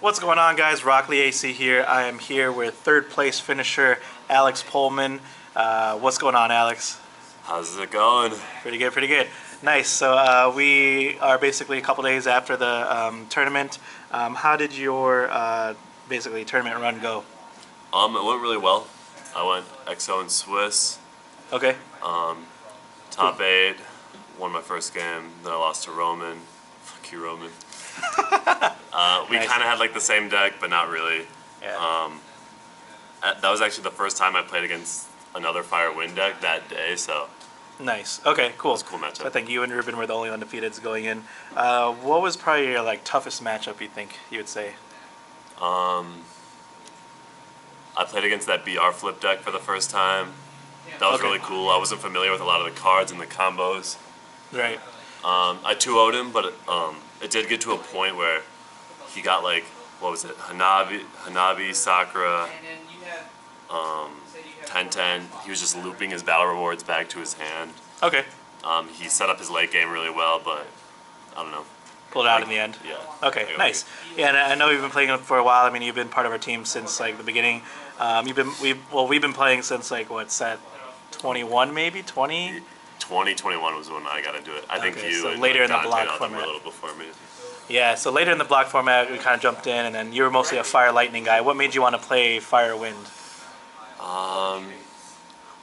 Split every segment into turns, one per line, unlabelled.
What's going on, guys? Rockley AC here. I am here with third place finisher Alex Poehlman. What's going on, Alex?
How's it going?
Pretty good, pretty good. Nice. So we are basically a couple days after the tournament. How did your basically tournament run go?
It went really well. I went XO in Swiss.
Okay.
Top 8. Won my first game. Then I lost to Roman. Fuck you, Roman. We
Nice.
kind of had like the same deck, but not really.
Yeah.
That was actually the first time I played against another Fire Wind deck that day, so
Nice. Okay, cool.
it was a cool matchup.
So I think you and Ruben were the only undefeateds going in. What was probably your toughest matchup, you would say?
I played against that BR flip deck for the first time. That was
Okay.
really cool. I wasn't familiar with a lot of the cards and the combos.
Right.
I 2-0'd him, but it did get to a point where he got like, what was it, Hanabi, Sakura, 10-10. He was just looping his battle rewards back to his hand.
Okay.
He set up his late game really well, but I don't know.
Pulled it out in the end.
Yeah.
Okay, nice. Yeah, and I know you've been playing for a while. I mean, you've been part of our team since the beginning. We've been playing since set 21 maybe 20.
2021 was when I got into it. I think
Okay,
you
so
and
later in the
Dante
block
and all them were a
format.
little before me.
Yeah, so later in the block format we kind of jumped in, and then you were mostly a fire lightning guy. What made you want to play fire wind?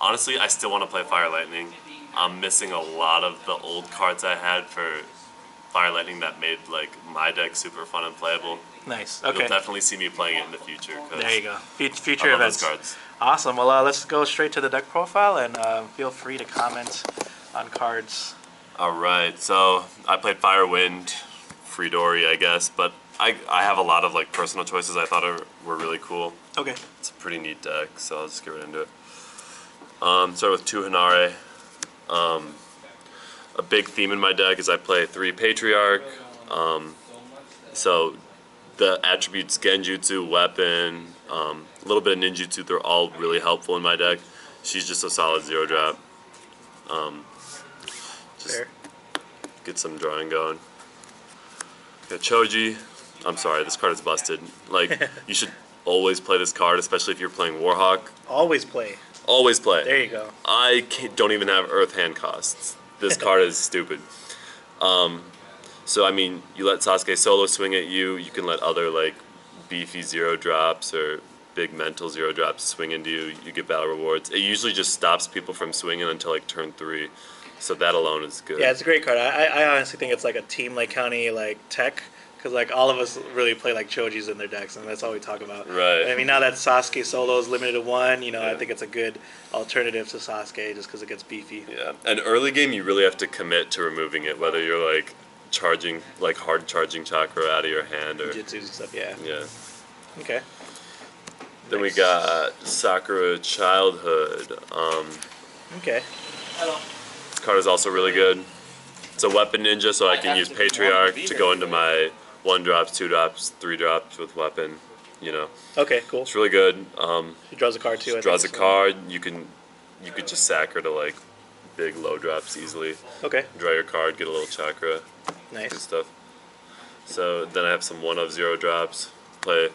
Honestly, I still want to play Fire Lightning. I'm missing a lot of the old cards I had for Fire Lightning that made like my deck super fun and playable.
Nice.
You'll
Okay.
definitely see me playing it in the future. 'Cause
There you go. Future
I love
events.
those cards.
Awesome. Well, let's go straight to the deck profile, and feel free to comment on cards.
All right, so I played Fire Wind, Freedori, I guess, but I have a lot of like personal choices I thought were really cool.
Okay.
It's a pretty neat deck, so I'll just get right into it. Start with 2 Hinare. A big theme in my deck is I play 3 Patriarch. So the attributes Genjutsu, Weapon, a little bit of Ninjutsu, they're all really helpful in my deck. She's just a solid 0-drop. Just
Fair.
get some drawing going. Got Choji. I'm sorry, this card is busted. Like, you should always play this card, especially if you're playing Warhawk.
Always play.
Always play.
There you go.
I don't even have Earth hand costs. This card is stupid. So I mean, you let Sasuke solo swing at you. You can let other like beefy 0-drops or big mental 0-drops swing into you. You get battle rewards. It usually just stops people from swinging until like turn 3. So that alone is good.
Yeah, it's a great card. I honestly think it's like a Team Lake County tech, because all of us really play Chojis in their decks, and that's all we talk about.
Right.
I mean, now that Sasuke solo is limited to 1, I
Yeah.
think it's a good alternative to Sasuke just because it gets beefy.
Yeah. And early game, you really have to commit to removing it, whether you're like charging, like hard charging chakra out of your hand or.
Jutsus and stuff, yeah.
Yeah.
Okay.
Then we
Nice.
got Sakura Childhood.
Okay.
This card is also really good. It's a weapon ninja, so I can use Patriarch to go into my 1-drops, 2-drops, 3-drops with weapon. You know,
Okay, cool.
it's really good.
He draws a card too. I think,
Draws a
so-
card. You could just sack her to like big low drops easily.
Okay,
Draw your card, get a little chakra, good
nice.
stuff. So then I have some 1-of 0-drops. Play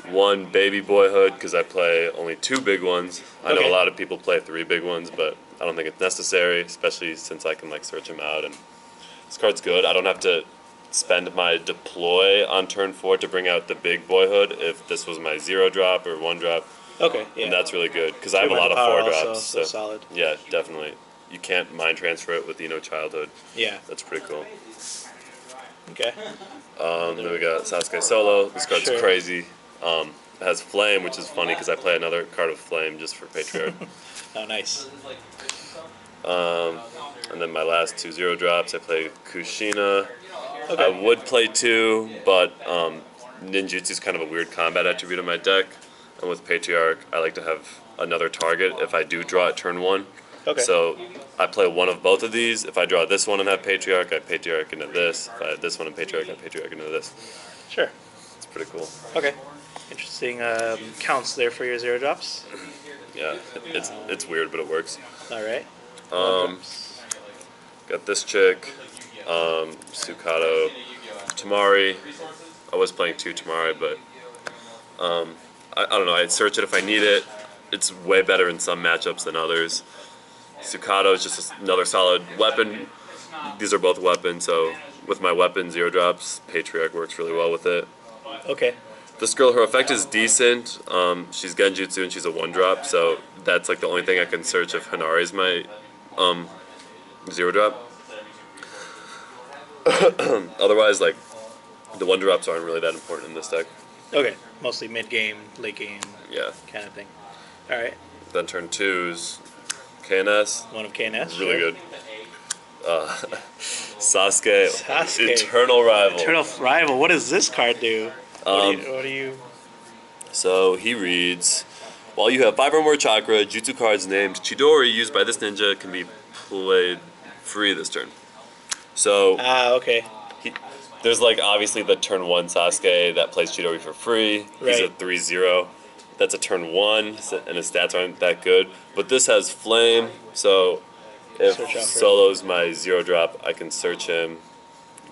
1 Baby Boyhood because I play only 2 big ones. I know
Okay.
a lot of people play 3 big ones, but I don't think it's necessary, especially since I can like search them out. And this card's good. I don't have to spend my deploy on turn 4 to bring out the big Boyhood if this was my 0-drop or 1-drop.
Okay, yeah.
And that's really good because I have a
Good
lot of
amount of power
4-drops.
also, so solid.
Yeah, definitely. You can't mind transfer it with Childhood.
Yeah.
That's pretty cool.
Okay.
Then we got Sasuke Solo. This card's
Sure.
crazy. It has Flame, which is funny because I play another card of Flame just for Patriarch.
Oh, nice.
And then my last 2 0-drops, I play Kushina.
Okay.
I would play 2, but Ninjutsu is kind of a weird combat attribute in my deck. And with Patriarch, I like to have another target if I do draw at turn 1.
Okay.
So I play 1 of both of these. If I draw this one and have Patriarch, I Patriarch into this. If I have this one and Patriarch, I Patriarch into this.
Sure.
It's pretty cool.
Okay. Interesting counts there for your 0-drops.
Yeah, it's weird, but it works.
All right.
Got this chick, Sukato Tamari. I was playing 2 Tamari, but I don't know. I'd search it if I need it. It's way better in some matchups than others. Sukato is just another solid weapon. These are both weapons, so with my weapon 0 drops, Patriarch works really well with it.
Okay.
This girl, her effect is decent. She's Genjutsu and she's a 1-drop, so that's like the only thing I can search if Hanari is my 0 drop. Otherwise, like, the 1-drops aren't really that important in this deck.
Okay. Mostly mid game, late game,
Yeah.
kind of thing. All right.
Then turn 2's KNS.
One of KNS.
Really
sure.
good. Sasuke,
Sasuke.
Eternal Rival.
Eternal Rival. What does this card do? What do you?
So he reads, while you have 5 or more chakra, jutsu cards named Chidori used by this ninja can be played free this turn. So
Okay.
there's like obviously the turn 1 Sasuke that plays Chidori for free. He's a
Right.
3-0. That's a turn 1, and his stats aren't that good. But this has Flame, so if
Search out for
Solo's my 0 drop, I can search him,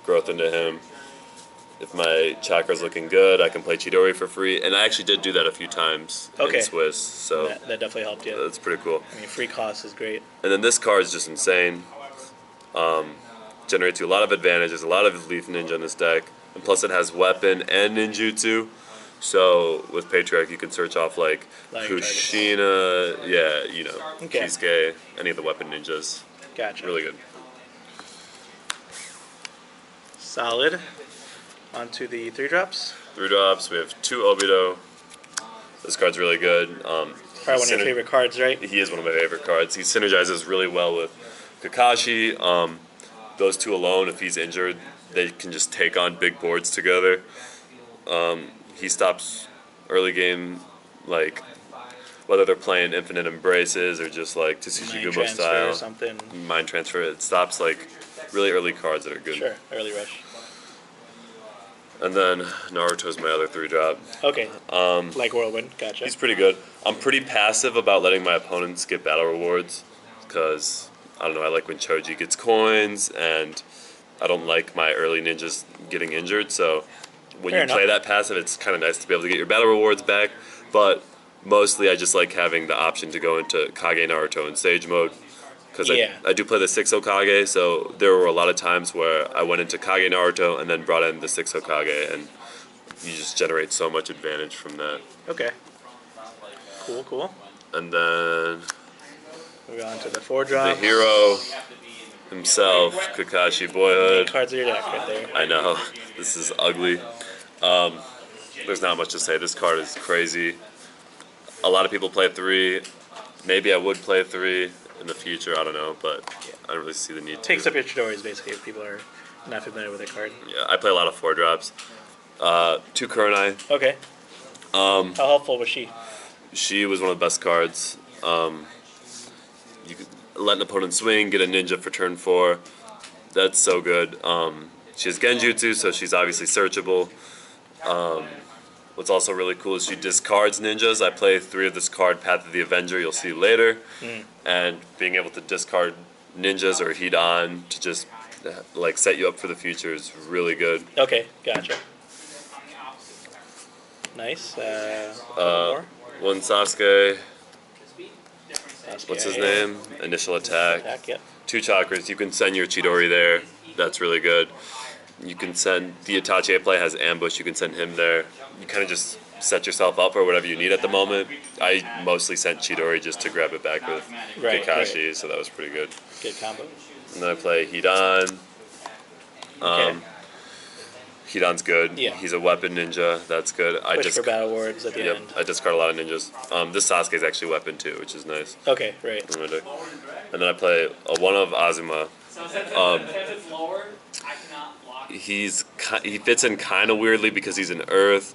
growth into him. If my chakra's looking good, I can play Chidori for free. And I actually did do that a few times
Okay.
in Swiss, so
That definitely helped you.
that's pretty cool.
I mean, free cost is great.
And then this card is just insane. Generates you a lot of advantages, a lot of Leaf Ninja in this deck. And plus it has weapon and ninjutsu. So with Patriarch you can search off like Kushina,
Okay.
Kisuke, any of the weapon ninjas.
Gotcha.
Really good.
Solid. On to the 3 drops.
3 drops, we have 2 Obito. This card's really good.
Probably one of your favorite cards, right?
He is one of my favorite cards. He synergizes really well with Kakashi. Those 2 alone, if he's injured, they can just take on big boards together. He stops early game, like whether they're playing Infinite Embraces or just like Tsushi
Mind
Gumbo
transfer
style.
or something.
Mind transfer. It stops like really early cards that are good.
Sure. Early rush.
And then Naruto's my other 3 drop.
Okay. Like Whirlwind. Gotcha.
He's pretty good. I'm pretty passive about letting my opponents get battle rewards because, I don't know, I like when Choji gets coins and I don't like my early ninjas getting injured. So when
Fair
you play that passive, it's kind of nice to be able to get your battle rewards back. But mostly I just like having the option to go into Kage Naruto in Sage mode. Because I do play the 6 Hokage, so there were a lot of times where I went into Kage Naruto and then brought in the 6 Hokage, and you just generate so much advantage from that.
Okay. Cool.
And then
We go on to the 4
the
drops.
hero himself, Kakashi
Main
Boyhood.
cards of your deck right there.
I know, this is ugly. There's not much to say. This card is crazy. A lot of people play 3. Maybe I would play 3 in the future, I don't know, but I don't really see the need to.
Takes up your Chidoris basically if people are not familiar with the card.
Yeah, I play a lot of 4 drops. 2 Kurenai.
Okay. How helpful was she?
She was one of the best cards. You could let an opponent swing, get a ninja for turn 4. That's so good. She has Genjutsu, so she's obviously searchable. What's also really cool is she discards ninjas. I play 3 of this card, Path of the Avenger, you'll see later. And being able to discard ninjas or heat on to just like set you up for the future is really good.
Okay, gotcha. Nice. More.
1 Sasuke.
Sasuke.
What's his name? Initial attack.
Yep.
2 chakras. You can send your Chidori there. That's really good. You can send the Itachi I play has ambush. You can send him there. You kind of just set yourself up for whatever you need at the moment. I mostly sent Chidori just to grab it back with Kakashi, so that was pretty good.
Good combo.
And then I play Hidan.
Okay.
Hidan's good.
Yeah.
He's a weapon ninja. That's good.
Push for battle awards at the end.
I discard a lot of ninjas. This Sasuke's actually weapon too, which is nice.
Okay, right.
In my deck. And then I play a 1 of Azuma. He fits in kind of weirdly because he's an Earth.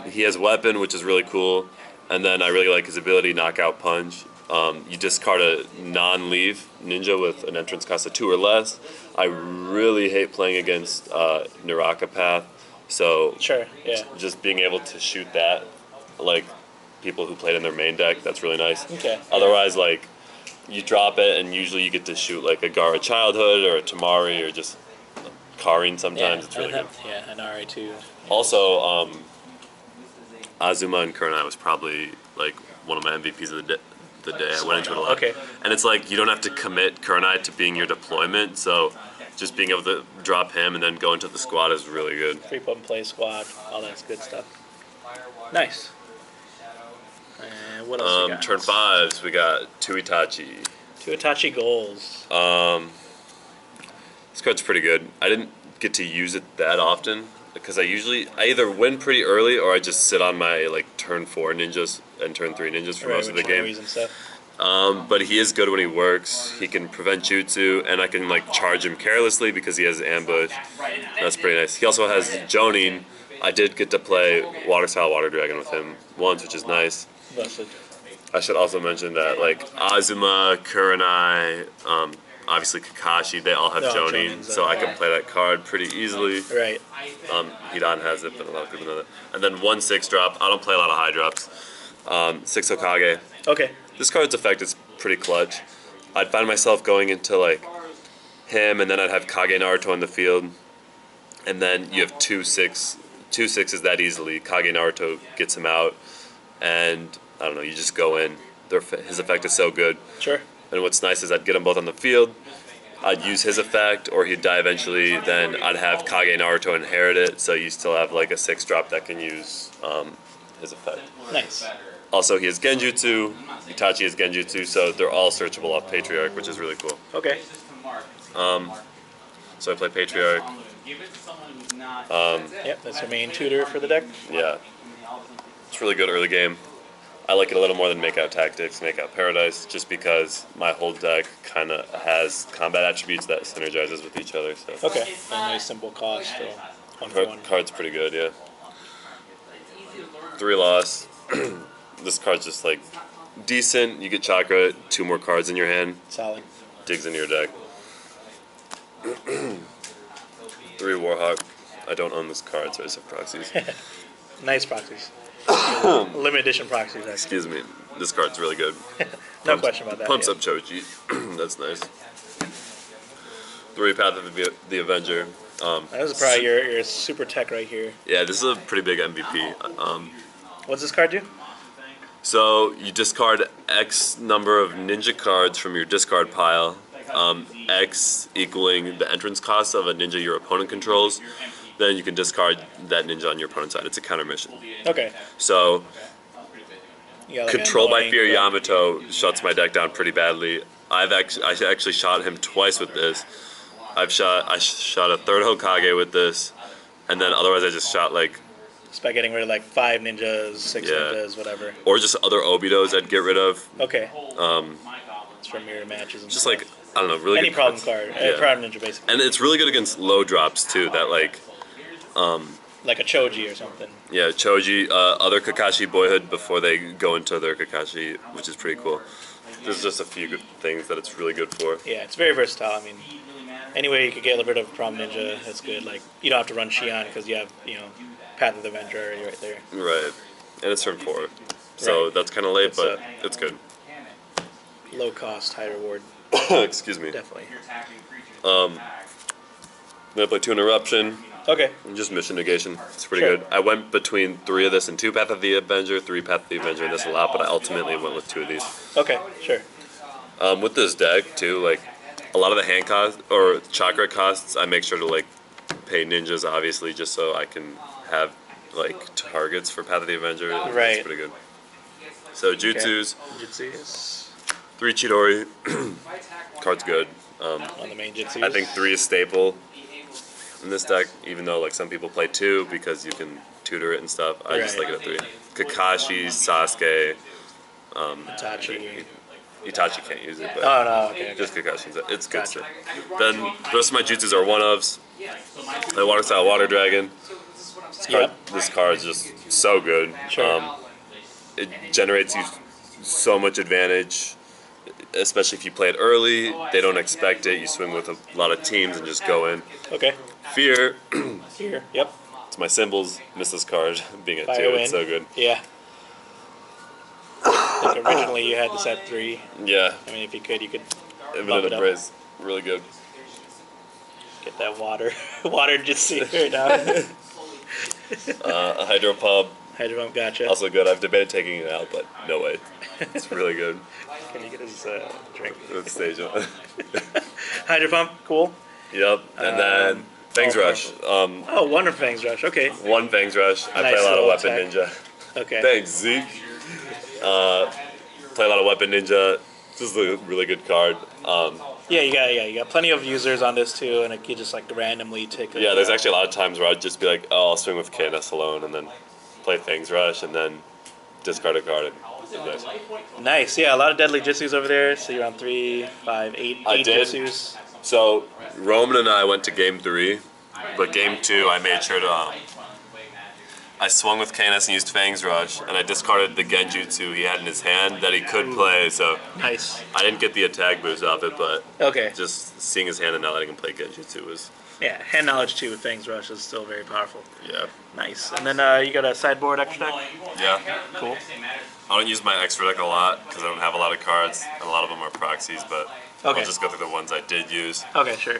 He has weapon, which is really cool. And then I really like his ability, Knockout Punch. You discard a non-leave ninja with an entrance cost of 2 or less. I really hate playing against Naraka Path. So
Sure, yeah.
just being able to shoot that, like people who played in their main deck, that's really nice.
Okay.
Otherwise, like, you drop it and usually you get to shoot like a Gara Childhood or a Tamari or just Karin sometimes. It's really good.
Yeah, an RA too.
Also, Azuma and Kurenai was probably like one of my MVPs of the day. I went into it a lot.
Okay.
And it's like you don't have to commit Kurenai to being your deployment, so just being able to drop him and then go into the squad is really good.
Free put and play squad, all that's good stuff. Nice. And what else we got?
Turn 5s, we got 2 Itachi.
2 Itachi goals.
This card's pretty good. I didn't get to use it that often because I either win pretty early or I just sit on my like turn 4 ninjas and turn 3 ninjas for most of the game.
And stuff.
But he is good when he works. He can prevent jutsu, and I can like charge him carelessly because he has ambush. That's pretty nice. He also has Jonin. I did get to play Water Style Water Dragon with him once, which is nice.
Busted.
I should also mention that like Azuma, Kurenai, obviously Kakashi, they all have Jonin, so I can play that card pretty easily.
Right.
Hidan has it, but a lot of people know that. And then 1 6-drop. I don't play a lot of high drops. 6 Hokage.
Okay.
This card's effect is pretty clutch. I'd find myself going into like him, and then I'd have Kage Naruto in the field, and then you have 2 6s that easily. Kage Naruto gets him out, and I don't know, you just go in. His effect is so good.
Sure.
And what's nice is I'd get them both on the field. I'd use his effect, or he'd die eventually. Then I'd have Kage Naruto inherit it, so you still have like a 6-drop that can use his effect.
Nice.
Also, he has Genjutsu. Itachi has Genjutsu, so they're all searchable off Patriarch, which is really cool.
Okay.
So I play Patriarch.
Yep, that's your main tutor for the deck.
Yeah. It's really good early game. I like it a little more than Make Out Tactics, Make Out Paradise, just because my whole deck kind of has combat attributes that synergizes with each other. So.
Okay. A nice simple cost. So 1 for 1.
Card's pretty good, yeah. 3 loss. This card's just like decent. You get Chakra, 2 more cards in your hand.
Solid.
Digs into your deck. 3 Warhawk. I don't own this card, so I just have proxies.
Nice proxies. Limited edition proxies. Actually.
Excuse me. This card's really good.
No question about that.
Pumps up Choji. That's nice. 3 Path of the Avenger.
This is probably your super tech right here.
Yeah, this is a pretty big MVP.
What's this card do?
So you discard X number of ninja cards from your discard pile, X equaling the entrance cost of a ninja your opponent controls. Then you can discard that ninja on your opponent's side. It's a counter mission.
Okay.
So
Like
Control by Fear Yamato shuts my deck down pretty badly. I actually shot him twice with this. I shot a 3rd Hokage with this, and then otherwise I just shot like.
Just by getting rid of like 5 ninjas, 6 ninjas, whatever.
Or just other Obidos I'd get rid of.
Okay. It's from mirror matches and
just
stuff.
like I don't know, really
any
good
problem
cards.
card, any problem ninja basically.
And it's really good against low drops too. That like.
Like a Choji or something.
Yeah, Choji, other Kakashi Boyhood before they go into their Kakashi, which is pretty cool. There's just a few good things that it's really good for.
Yeah, it's very versatile. I mean, any way you could get rid of Prom Ninja, that's good. Like, you don't have to run Shion because you have, Path of the Avenger already right there.
Right. And it's turn 4. So that's kind of late, but it's good.
Low cost, high reward.
Excuse me.
Definitely.
I'm going to play 2 Interruption.
Okay.
And just mission negation. It's pretty good. I went between 3 of this and 2 Path of the Avenger, 3 Path of the Avenger, and this a lot, but I ultimately went with 2 of these.
Okay, sure.
With this deck, too, like, a lot of the hand costs, or chakra costs, I make sure to, like, pay ninjas, obviously, just so I can have, like, targets for Path of the Avenger.
Right.
It's pretty good. So, Jutsus.
Okay. Jutsus.
3 Chidori. Card's good.
On the main Jutsus.
I think 3 is staple in this deck, even though like some people play 2 because you can tutor it and stuff. I just like it at 3. Kakashi, Sasuke, Itachi can't use it, but
okay.
just Kakashi. It's good stuff. Then the rest of my jutsus are 1-ofs. My Water Style Water Dragon. This card is just so good.
Sure.
It generates you so much advantage, especially if you play it early. They don't expect it. You swing with a lot of teams and just go in.
Okay.
Fear.
Fear. Yep.
It's my symbols. Miss this card being at 2. It's so good.
Yeah. I think originally you had this at 3.
Yeah.
I mean, if you could
Infinite Embrace. Really good.
Get get that water jutsu right now.
A Hydro Pump,
Hydro Pump, gotcha.
also good. I've debated taking it out, but no way. It's really good.
Can you get his drink?
Let's stage one.
Hydro Pump, cool.
Yep, and then Fangs Rush.
Oh, Wonder Fangs Rush, okay.
One Fangs Rush. I
Nice
play a lot of
little
Weapon
attack.
Ninja.
Okay.
Thanks, Zeke. Play a lot of Weapon Ninja. This is a really good card.
Yeah, you got plenty of users on this too, and you just like randomly take.
Yeah, there's actually a lot of times where I'd just be like, oh, I'll swing with KNS alone, and then play Fangs Rush, and then discard a card. Nice.
Nice, yeah, a lot of deadly jutsus over there. So you're on 3, 5, 8
I did.
jutsus.
So Roman and I went to game 3, but game 2 I made sure to I swung with KNS and used Fangs Rush, and I discarded the Genjutsu he had in his hand that he could play, so
Nice.
I didn't get the attack boost off it, but
Okay.
just seeing his hand and not letting him play Genjutsu was,
Yeah, hand knowledge too with Fangs Rush is still very powerful.
yeah.
Nice. And then you got a sideboard extra deck?
Yeah.
Cool.
I don't use my extra deck a lot, because I don't have a lot of cards, and a lot of them are proxies, but
Okay.
I'll just go through the ones I did use.
Okay, sure.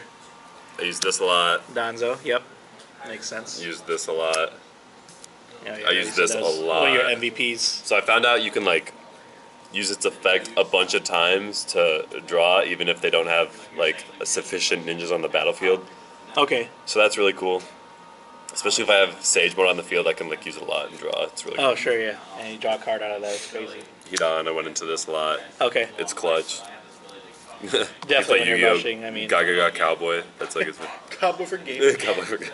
I used this a lot,
Donzo, yep. Makes sense.
used this a lot.
Yeah,
I use this a
One of
lot.
your MVPs.
So I found out you can like use its effect a bunch of times to draw, even if they don't have like sufficient ninjas on the battlefield.
Okay.
So that's really cool. Especially if I have Sage mode on the field, I can like use it a lot and draw. It's really
Oh, sure, yeah. And you draw a card out of that. It's crazy.
cool. Hidan, I went into this a lot.
Okay.
It's clutch.
Definitely when you're
Yu-Gi-Oh!
rushing, I mean.
Gaga Cowboy. That's like it's
Combo for game.
Cowboy.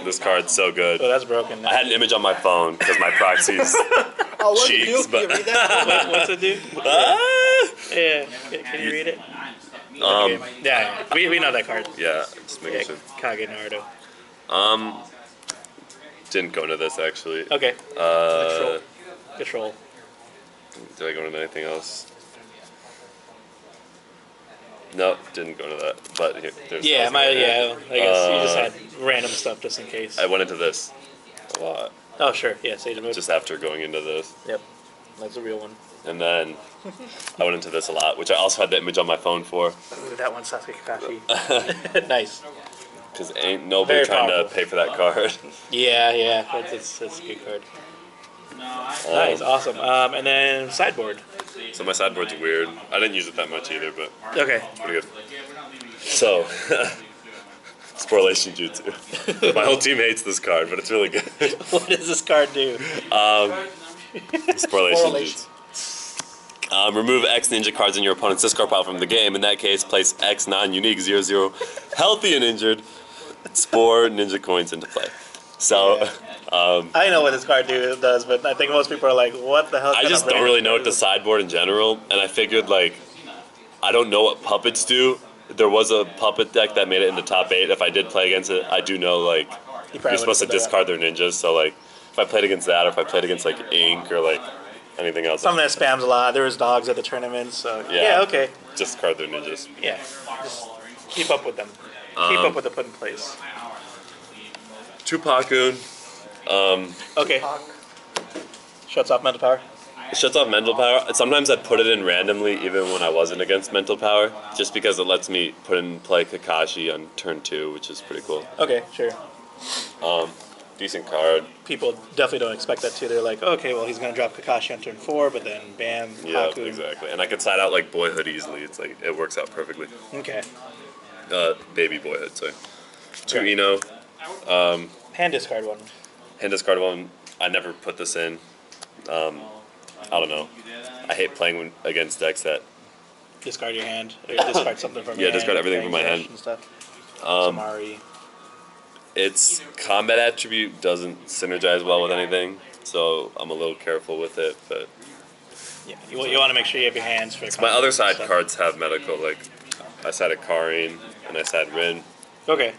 This card's so good.
Oh, that's broken.
I had an image on my phone because my proxies.
Oh, what
Cheeks,
did you
but-
read that?
What's it do?
Ah!
Yeah. Can you read it? Yeah, we know that card.
Yeah, just making
Yeah,
sure.
Kage Naruto.
Didn't go into this actually.
Okay. Control.
Did I go into anything else? Nope, didn't go into that. But here, there's
Yeah,
I
I guess you just had random stuff just in case.
I went into this a lot
Oh, sure. Yeah, Sage of Mood.
just after going into this,
Yep. That's a real one.
and then I went into this a lot, which I also had the image on my phone for,
Ooh, that one, Sasuke Kakashi. Nice.
because ain't nobody
Very
trying
powerful.
to pay for that card.
Yeah. That's a good card. Nice, awesome. And then sideboard.
So my sideboard's weird. I didn't use it that much either, but
Okay.
it's pretty good. So, Sporulation Jutsu. My whole team hates this card, but it's really good.
What does this card do?
Sporulation Jutsu. Remove X ninja cards in your opponent's discard pile from the game. In that case, place X non-unique 0/0 healthy and injured Spore ninja coins into play. So,
I know what this card does, but I think most people are like, what the hell?
I just don't really know what the sideboard in general, and I figured like, I don't know what puppets do. There was a puppet deck that made it in the top 8. If I did play against it, I do know like you're supposed to discard their ninjas. So like, if I played against that, or if I played against like Ink or like anything else,
Something that spams a lot. There was dogs at the tournament, so
Yeah.
okay.
discard their ninjas.
Yeah, just keep up with them. Keep up with the put in place.
Tupacoon.
Okay. Shuts off mental power.
It shuts off mental power. Sometimes I'd put it in randomly even when I wasn't against mental power, just because it lets me put in play Kakashi on turn 2, which is pretty cool.
Okay, sure.
Decent card.
People definitely don't expect that too. They're like, okay, well, he's gonna drop Kakashi on turn 4, but then bam,
Yeah,
Haku.
exactly. And I could side out like Boyhood easily. It's like it works out perfectly.
Okay.
Baby Boyhood, sorry. 2
Okay.
Eno.
Hand discard one.
Hand discard one. I never put this in. I don't know. I hate playing against decks that.
Discard your hand. Or discard something from
Yeah,
your hand.
discard everything from my
Fang
hand.
Rush and stuff. Samari.
Its combat attribute doesn't synergize well with anything, so I'm a little careful with it. But
Yeah, you want to make sure you have your hands for.
my other side
stuff.
cards have medical. Like I sided Karin and I sided Rin.
Okay.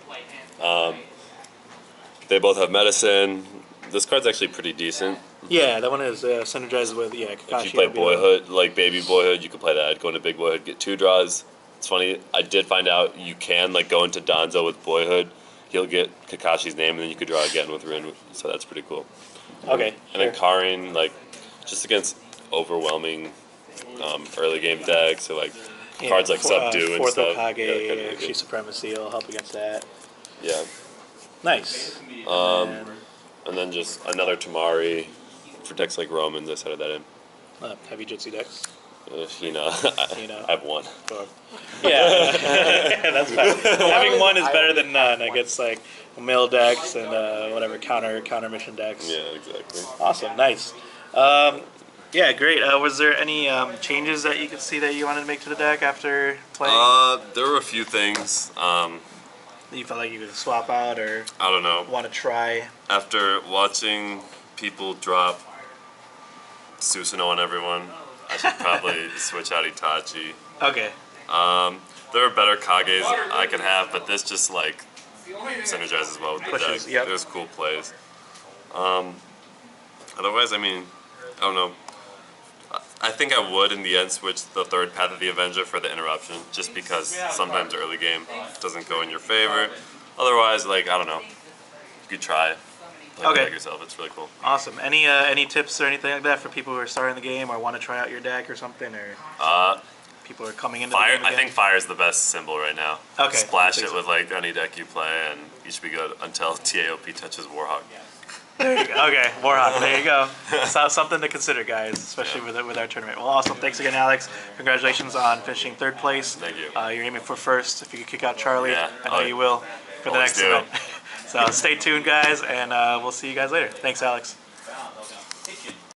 They both have medicine. This card's actually pretty decent.
Yeah, that one is synergized with Kakashi.
If you play
would be
Boyhood, like Baby Boyhood, you could play that. Go into Big Boyhood, get 2 draws. It's funny. I did find out you can like go into Danzo with Boyhood. He'll get Kakashi's name, and then you could draw again with Rin. So that's pretty cool.
Okay.
And then Karin, like, just against overwhelming early game decks, so like cards like Subdue and
Fourth
stuff.
Okage,
Yeah, they're kinda
Extreme
good.
Supremacy will help against that.
Yeah.
Nice.
And then just another Tamari for decks like Romans. I set that in.
Heavy Jitsu decks.
Hina.
Hina.
I have one.
Yeah, that's fine. Having one is better than none. I guess like mill decks and whatever counter mission decks.
Yeah, exactly.
Awesome, nice. Yeah, great. Was there any changes that you could see that you wanted to make to the deck after playing?
There were a few things.
That you felt like you could swap out or
I don't know.
want to try?
After watching people drop Susanoo on everyone, I should probably switch out Itachi.
Okay.
There are better Kages I can have, but this just like synergizes well with the
Pushes,
deck.
yep.
There's cool plays. Otherwise, I mean, I don't know. I think I would in the end switch the third Path of the Avenger for the interruption, just because sometimes early game doesn't go in your favor. Otherwise, like I don't know, you could try. Play the deck yourself. It's really cool.
Awesome. Any tips or anything like that for people who are starting the game or want to try out your deck or something, or people are coming into
Fire.
the game
I think fire is the best symbol right now.
Okay.
Splash it with like any deck you play, and you should be good until TAOP touches Warhawk.
There you go. Okay, Warhawk. There you go. So, something to consider, guys, especially with our tournament. Well, awesome. Thanks again, Alex. Congratulations on finishing third place.
Thank you.
You're aiming for first. If you could kick out Charlie,
Yeah.
I know you will for the
Always
next
do.
event. So stay tuned, guys, and we'll see you guys later. Thanks, Alex.